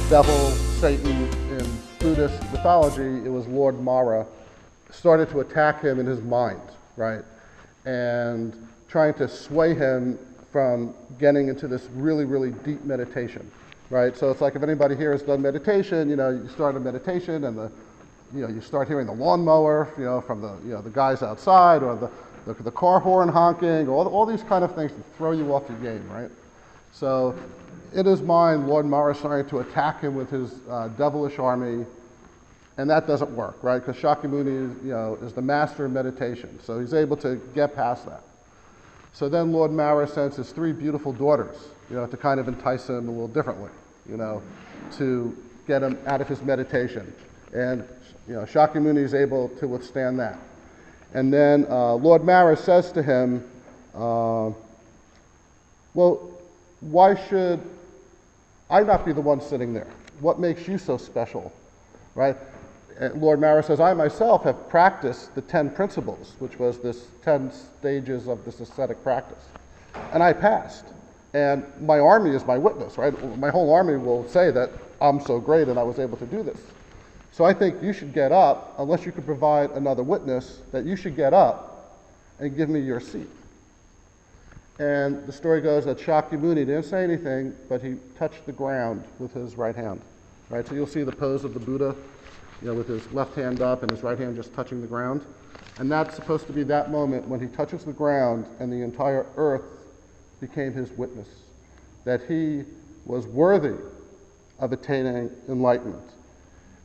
devil, Satan, in Buddhist mythology, it was Lord Mara, started to attack him in his mind, right? And trying to sway him from getting into this really, really deep meditation, right? So it's like if anybody here has done meditation, you start a meditation and you start hearing the lawnmower, from the guys outside, or the car horn honking, all these kind of things to throw you off your game, right? So in his mind, Lord Mara is trying to attack him with his devilish army, and that doesn't work, right? Because Shakyamuni is the master of meditation, so he's able to get past that. So then Lord Mara sends his 3 beautiful daughters, to kind of entice him a little differently, to get him out of his meditation. And Shakyamuni is able to withstand that. And then Lord Mara says to him, well, why should I not be the one sitting there? What makes you so special, right? And Lord Mara says, I myself have practiced the 10 principles, which was this 10 stages of this ascetic practice. And I passed. And my army is my witness, right? My whole army will say that I'm so great and I was able to do this. So I think you should get up, unless you could provide another witness, that you should get up and give me your seat. And the story goes that Shakyamuni didn't say anything, but he touched the ground with his right hand, right? So you'll see the pose of the Buddha, with his left hand up and his right hand just touching the ground. And that's supposed to be that moment when he touches the ground and the entire earth became his witness, that he was worthy of attaining enlightenment.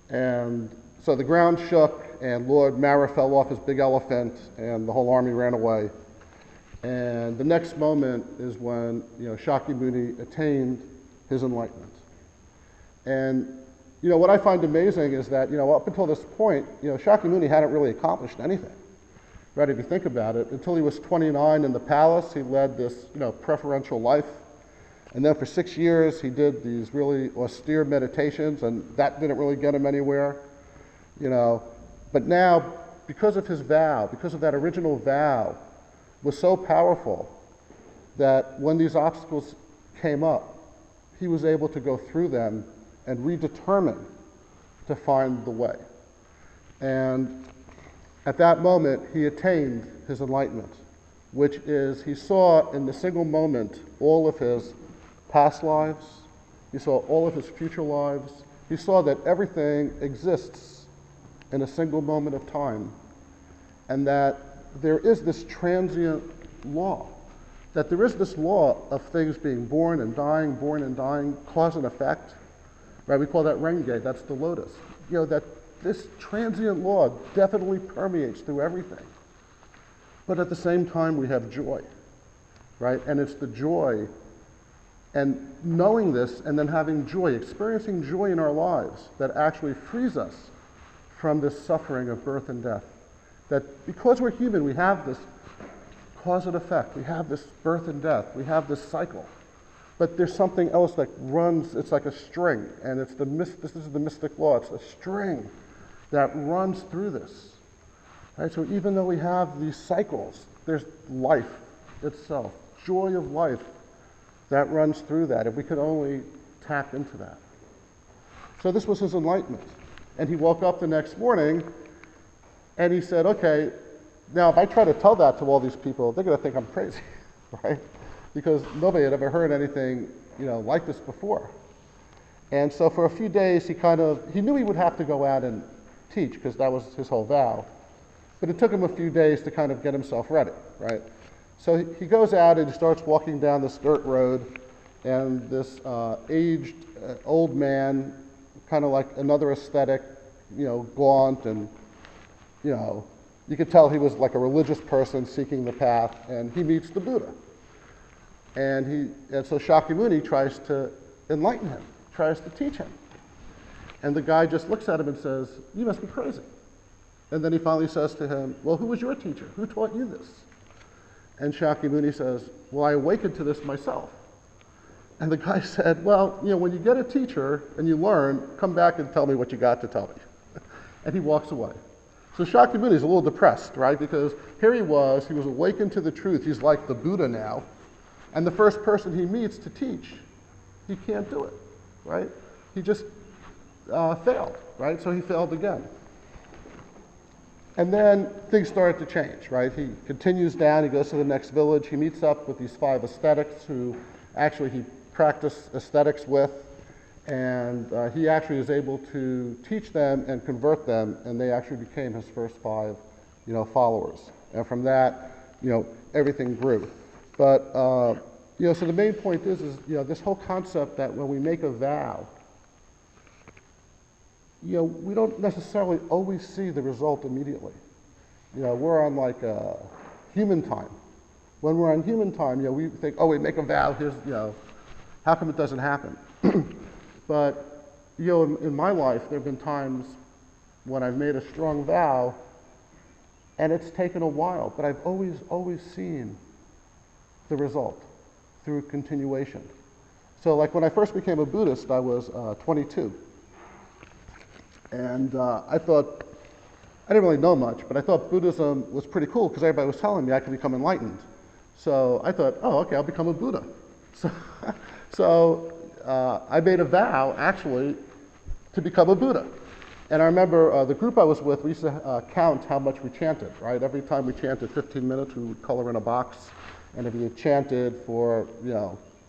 And so the ground shook, and Lord Mara fell off his big elephant, and the whole army ran away. And the next moment is when Shakyamuni attained his enlightenment. And what I find amazing is that up until this point, Shakyamuni hadn't really accomplished anything. Right? If you think about it, until he was 29 in the palace, he led this preferential life. And then for 6 years, he did these really austere meditations, and that didn't really get him anywhere, But now, because of his vow, because of that original vow, was so powerful that when these obstacles came up, he was able to go through them and redetermine to find the way. And at that moment, he attained his enlightenment, which is he saw in the single moment all of his past lives, he saw all of his future lives, he saw that everything exists in a single moment of time, and that there is this transient law, that there is this law of things being born and dying, cause and effect, right? We call that Renge, that's the lotus. That this transient law definitely permeates through everything. But at the same time, we have joy, right? And it's the joy, and knowing this and then having joy, experiencing joy in our lives, that actually frees us from this suffering of birth and death. That because we're human, we have this cause and effect, we have this birth and death, we have this cycle. But there's something else that runs, it's like a string, and this is the mystic law, it's a string that runs through this. Right? So even though we have these cycles, there's life itself, joy of life that runs through that, if we could only tap into that. So this was his enlightenment. And he woke up the next morning and he said, okay, now if I try to tell that to all these people, they're going to think I'm crazy, right? Because nobody had ever heard anything, like this before. And so for a few days, he knew he would have to go out and teach, because that was his whole vow. But it took him a few days to kind of get himself ready, right? So he goes out and he starts walking down this dirt road, and this aged old man, kind of like another ascetic, gaunt, and you could tell he was like a religious person seeking the path, and he meets the Buddha. And so Shakyamuni tries to enlighten him, tries to teach him. And the guy just looks at him and says, you must be crazy. And then he finally says to him, well, who was your teacher? Who taught you this? And Shakyamuni says, well, I awakened to this myself. And the guy said, well, when you get a teacher and you learn, come back and tell me what you got to tell me. And he walks away. So Shakyamuni is a little depressed, right? Because here he was awakened to the truth. He's like the Buddha now. And the first person he meets to teach, he can't do it, right? he just failed, right? So he failed again. And then things started to change, right? He continues down, he goes to the next village, he meets up with these 5 ascetics who actually he practiced aesthetics with, and he actually is able to teach them and convert them, and they actually became his first 5, followers. And from that, everything grew. But, so the main point is this whole concept that when we make a vow, we don't necessarily always see the result immediately. We're on like human time. When we're on human time, we think, oh, we make a vow, here's, how come it doesn't happen? But, in my life, there have been times when I've made a strong vow, and it's taken a while, but I've always seen the result through continuation. So like when I first became a Buddhist, I was 22. And I thought, I didn't really know much, but I thought Buddhism was pretty cool because everybody was telling me I could become enlightened. So I thought, oh, okay, I'll become a Buddha. So I made a vow, actually, to become a Buddha. And I remember the group I was with, we used to count how much we chanted, right? Every time we chanted 15 minutes, we would color in a box. And if you chanted for,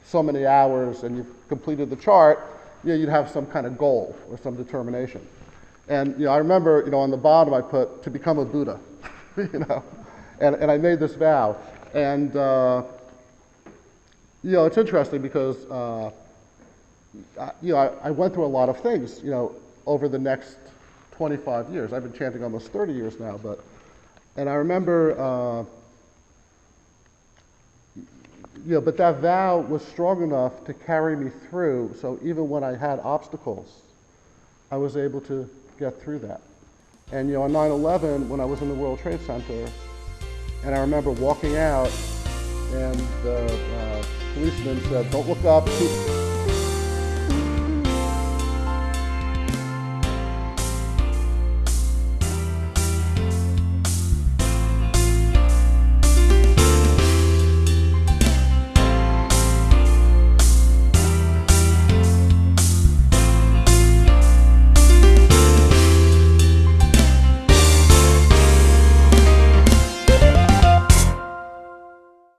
so many hours and you've completed the chart, you'd have some kind of goal or some determination. And I remember, on the bottom I put, to become a Buddha, and I made this vow. And, it's interesting because, I went through a lot of things, over the next 25 years. I've been chanting almost 30 years now, and I remember, but that vow was strong enough to carry me through, so even when I had obstacles, I was able to get through that. And on 9/11, when I was in the World Trade Center, and I remember walking out, and the policeman said, "Don't look up,